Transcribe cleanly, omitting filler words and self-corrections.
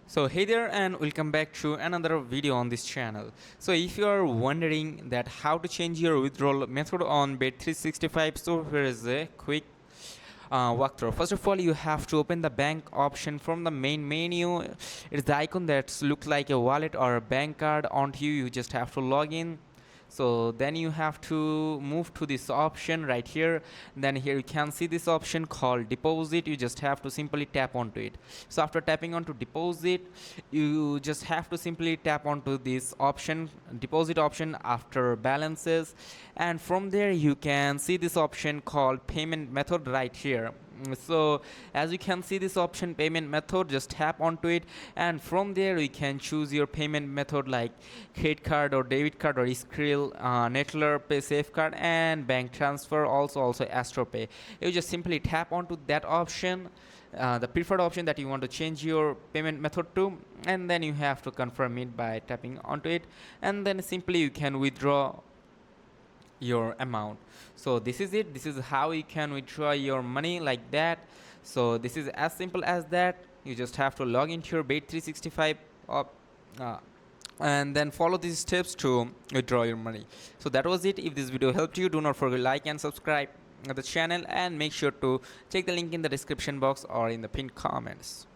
So hey there and welcome back to another video on this channel. So if you are wondering that how to change your withdrawal method on Bet365, so here is a quick walkthrough. First of all, you have to open the bank option from the main menu. It's the icon that looks like a wallet or a bank card onto you. You just have to log in. So then you have to move to this option right here. Then here you can see this option called deposit. You just have to simply tap onto it. So after tapping onto deposit, you just have to simply tap onto this option, deposit option, after balances, and from there you can see this option called payment method right here. So as you can see this option payment method, just tap onto it, and from there you can choose your payment method like credit card or debit card or Skrill, Nettler Pay Safe Card, and bank transfer, also Astro Pay. You just simply tap onto that option, the preferred option that you want to change your payment method to, and then you have to confirm it by tapping onto it, and then simply you can withdraw your amount. So this is it. This is how you can withdraw your money like that. So this is as simple as that. You just have to log into your Bet365 and then follow these steps to withdraw your money. So that was it. If this video helped you, do not forget to like and subscribe the channel, and make sure to check the link in the description box or in the pinned comments.